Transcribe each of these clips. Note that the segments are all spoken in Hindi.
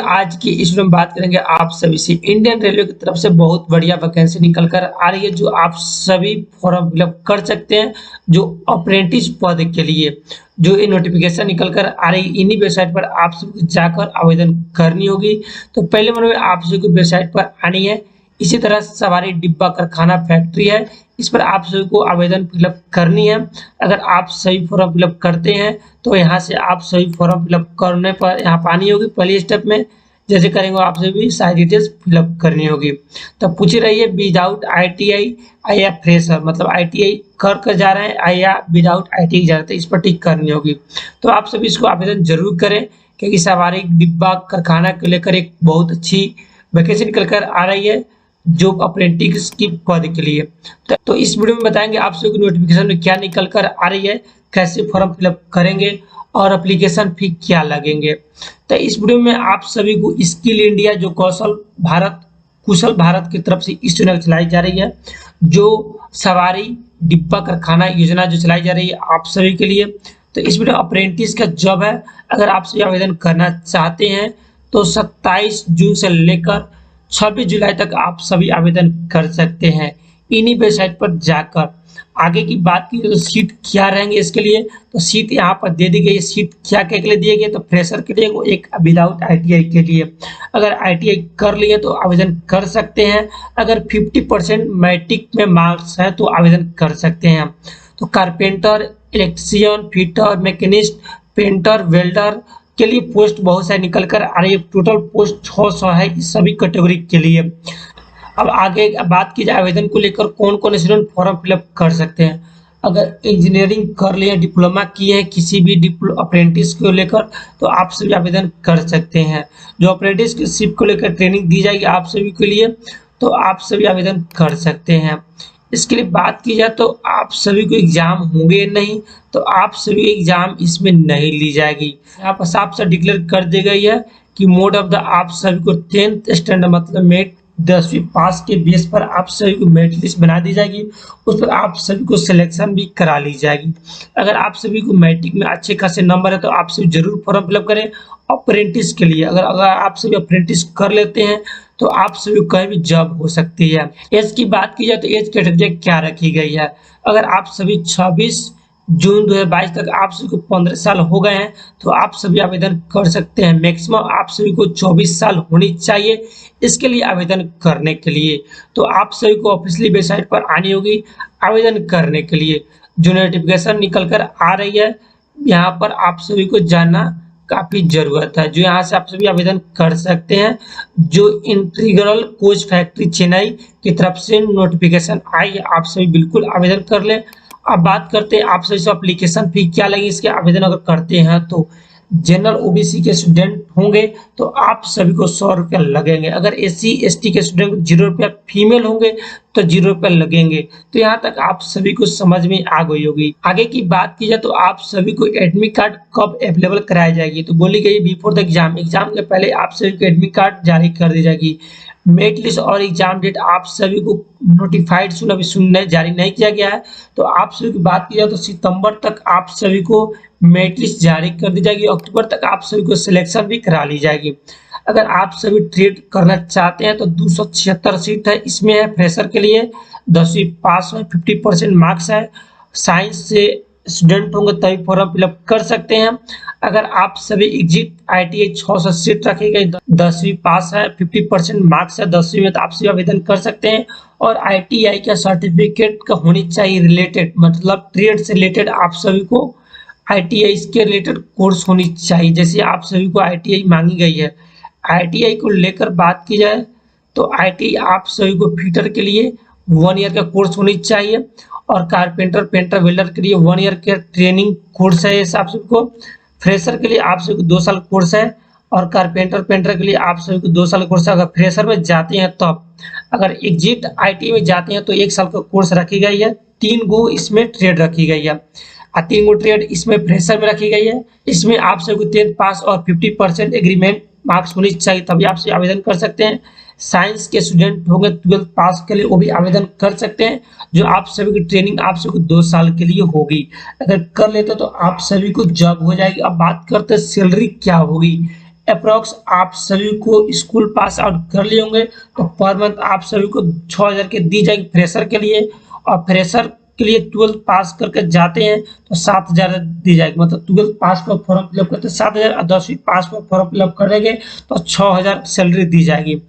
आज की इस वीडियो में बात करेंगे आप सभी से इंडियन रेलवे की तरफ से बहुत बढ़िया वैकेंसी निकल कर आ रही है जो आप सभी फॉर्म फिलअप कर सकते हैं। जो अप्रेंटिस पद के लिए जो ये नोटिफिकेशन निकल कर आ रही है, इन्हीं वेबसाइट पर आप सबको जाकर आवेदन करनी होगी। तो पहले नंबर में आप सभी को वेबसाइट पर आनी है। इसी तरह सवारी डिब्बा कारखाना फैक्ट्री है, इस पर आप सभी को आवेदन फिलअप करनी है। अगर आप सही फॉर्म फिलअप करते हैं तो यहाँ से आप सही फॉर्म फिलअप करने पर यहाँ पर आनी होगी। पहले स्टेप में जैसे करेंगे आप सभी सारी डिटेल्स फिलअप करनी होगी। तो पूछ रही है विदाउट ITI या फ्रेशर, मतलब ITI कर जा रहे हैं या विदाउट ITI जा रहे हैं, इस पर टिक करनी होगी। तो आप सभी इसको आवेदन जरूर करें क्योंकि सवारी डिब्बा कारखाना को लेकर एक बहुत अच्छी वैकेंसी निकल कर आ रही है जो अप्रेंटिस की पद के लिए। तो इस वीडियो में बताएंगे आप सभी को नोटिफिकेशन में क्या निकल कर आ रही है, कैसे फॉर्म फिलअप करेंगे और एप्लीकेशन फी क्या लगेंगे। तो इस वीडियो में आप सभी को स्किल इंडिया जो कुशल भारत की तरफ से इस योजना चलाई जा रही है, जो सवारी डिब्बा कारखाना योजना जो चलाई जा रही है आप सभी के लिए। तो इस वीडियो अप्रेंटिस का जॉब है। अगर आप सभी आवेदन करना चाहते हैं तो 27 जून से लेकर 26 जुलाई तक आप सभी आवेदन कर सकते हैं इन्हीं वेबसाइट पर जाकर। आगे की बात की तो सीट क्या रहेंगे इसके लिए, तो सीट यहाँ पर दे दी गई है। सीट क्या क्या के लिए दिए गए, तो फ्रेशर के लिए वो एक विदाउट ITI के लिए। अगर ITI कर लिए तो आवेदन कर सकते हैं। अगर 50% मैट्रिक में मार्क्स है तो आवेदन कर सकते हैं। तो carpenter, electrician, fitter, machinist, painter, welder के लिए पोस्ट बहुत सारी निकल कर आ रही है। टोटल पोस्ट 600 है इस सभी कैटेगरी के लिए। अब आगे बात की जाए आवेदन को लेकर कौन कौन स्टूडेंट फॉर्म फिलअप कर सकते हैं। अगर इंजीनियरिंग कर लिए, डिप्लोमा किए हैं किसी भी अप्रेंटिस को लेकर तो आप सभी आवेदन कर सकते हैं। जो अप्रेंटिसशिप को लेकर ट्रेनिंग दी जाएगी आप सभी के लिए तो आप सभी आवेदन कर सकते हैं। इसके लिए बात की जाए तो आप सभी को एग्जाम होंगे नहीं, तो आप सभी एग्जाम इसमें नहीं ली जाएगी। यहाँ पर साफ साफ डिक्लेयर कर दी गई है कि मोड ऑफ द आप सभी को 10th स्टैंडर्ड मतलब मेट 10वीं पास के बेस पर आप सभी को मेरिट लिस्ट बना दी जाएगी। उस पर आप सभी को सिलेक्शन भी करा ली जाएगी। अगर आप सभी को मैट्रिक में अच्छे खासे नंबर है तो आप सभी जरूर फॉर्म फिलअप करें अप्रेंटिस के लिए। अगर आप सभी अप्रेंटिस कर लेते हैं तो आप सभी को कहीं भी जॉब हो सकती है। एज की बात की जाए तो एज कैटेगरी क्या रखी गई है। अगर आप सभी 26 जून 2022 तक आप सभी को 15 साल हो गए हैं तो आप सभी आवेदन कर सकते हैं। मैक्सिमम आप सभी को 24 साल होनी चाहिए इसके लिए आवेदन करने के लिए। तो आप सभी को ऑफिशियली वेबसाइट पर आनी होगी आवेदन करने के लिए। जो नोटिफिकेशन निकल कर आ रही है यहाँ पर आप सभी को जानना काफी जरूरत है। जो यहाँ से आप सभी आवेदन कर सकते हैं। जो इंटीग्रल कोच फैक्ट्री चेन्नई की तरफ से नोटिफिकेशन आई है आप सभी बिल्कुल आवेदन कर ले। अब बात करते हैं आप सभी एप्लीकेशन फी क्या लगेगी इसके आवेदन अगर करते हैं तो। जनरल OBC के स्टूडेंट होंगे तो आप सभी को 100 रुपया लगेंगे। अगर SC ST के स्टूडेंट 0 रुपया, फीमेल होंगे तो 0 रुपया लगेंगे। तो यहाँ तक आप सभी को समझ में आ गई होगी। आगे की बात की जाए तो आप सभी को एडमिट कार्ड कब अवेलेबल कराई जाएगी, तो बोली गई बिफोर द एग्जाम के पहले आप सभी को एडमिट कार्ड जारी कर दी जाएगी। मेरिट लिस्ट और एग्जाम डेट आप सभी को नोटिफाइड अभी सुनने जारी नहीं किया गया है। तो आप सभी की बात की जाए तो सितंबर तक आप सभी को मेरिट लिस्ट जारी कर दी जाएगी। अक्टूबर तक आप सभी को सिलेक्शन भी करा ली जाएगी। अगर आप सभी ट्रेड करना चाहते हैं तो 276 सीट है इसमें है। फ्रेशर के लिए 10वीं पास है, 50% मार्क्स है। साइंस से स्टूडेंट होंगे तभी फॉर्म फिलअप कर सकते हैं। अगर आप सभी एग्जिट ITI 600 सीट रखी गई, 10वीं पास है, 50% मार्क्स है 10वीं में, तो आप सभी आवेदन कर सकते हैं। और ITI का सर्टिफिकेट का होनी चाहिए रिलेटेड, मतलब ट्रेड से रिलेटेड आप सभी को ITI के रिलेटेड कोर्स होनी चाहिए। जैसे आप सभी को ITI मांगी गई है। ITI को लेकर बात की जाए तो ITI आप सभी को फिटर के लिए 1 ईयर का कोर्स होनी चाहिए और कारपेंटर, पेंटर, वेल्डर के लिए 1 ईयर का ट्रेनिंग कोर्स है आप सभी को। फ्रेशर के लिए आप सभी को 2 साल कोर्स है और कारपेंटर, पेंटर के लिए आप सभी को 2 साल कोर्स है। अगर फ्रेशर में जाते हैं तो अगर एग्जिट ITI में जाते हैं तो 1 साल का कोर्स रखी गई है। 3 गो इसमें ट्रेड रखी गई है। 3 गो ट्रेड इसमें फ्रेशर में रखी गई है। इसमें आप सभी को 10th पास और 50% एग्रीमेंट मार्क्स होनी चाहिए तभी आप आवेदन कर सकते हैं। साइंस के स्टूडेंट होंगे 12th पास के लिए वो भी आवेदन कर सकते हैं। जो आप सभी की ट्रेनिंग आप सभी को 2 साल के लिए होगी। अगर कर लेते तो आप सभी को जॉब हो जाएगी। अब बात करते हैं सैलरी क्या होगी। अप्रॉक्स आप सभी को स्कूल पास आउट कर लिए होंगे, तो पर मंथ आप सभी को 6000 की दी जाएगी फ्रेशर के लिए, और फ्रेशर के लिए 12th पास करके जाते हैं तो 7000 दी जाएगी। मतलब 12th पास पर फॉर्म फिलअप करते 7000 और 10वीं पास पर फॉर्म फिलअप करेंगे तो 6000 सैलरी दी जाएगी।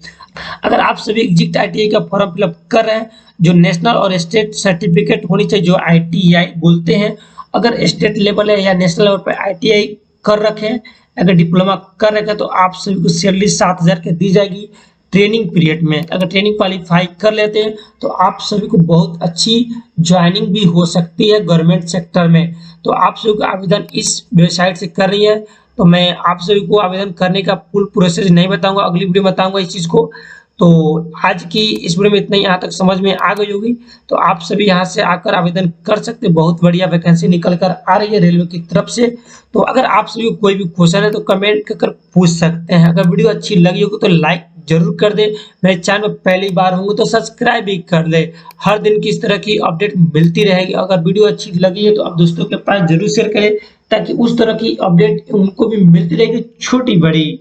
अगर आप सभी एग्जिट आईटीआई का फॉर्म फिलअप कर रहे हैं, जो नेशनल और स्टेट सर्टिफिकेट होनी चाहिए, जो आईटीआई बोलते हैं, अगर स्टेट लेवल है या नेशनल लेवल पर आईटीआई कर रखे हैं, अगर डिप्लोमा कर रखे हैं, तो आप सभी को सैलरी 7000 की दी जाएगी ट्रेनिंग पीरियड में। अगर ट्रेनिंग क्वालिफाई कर लेते हैं तो आप सभी को बहुत अच्छी ज्वाइनिंग भी हो सकती है गवर्नमेंट सेक्टर में। तो आप सभी को आवेदन इस वेबसाइट से कर रही है, तो मैं आप सभी को आवेदन करने का फुल प्रोसेस नहीं बताऊंगा, अगली वीडियो में बताऊंगा इस चीज को। तो आज की इस वीडियो में इतना ही, यहाँ तक समझ में आ गई होगी, तो आप सभी यहाँ से आकर आवेदन कर सकते हैं। बहुत बढ़िया वैकेंसी निकल कर आ रही है रेलवे की तरफ से। तो अगर आप सभी को कोई भी क्वेश्चन है तो कमेंट कर पूछ सकते हैं। अगर वीडियो अच्छी लगी होगी तो लाइक जरूर कर दे, मेरे चैनल में पहली बार होंगे तो सब्सक्राइब भी कर ले। हर दिन की इस तरह की अपडेट मिलती रहेगी। अगर वीडियो अच्छी लगी है तो आप दोस्तों के पास जरूर शेयर करें, ताकि उस तरह की अपडेट उनको भी मिलती रहेगी, छोटी बड़ी।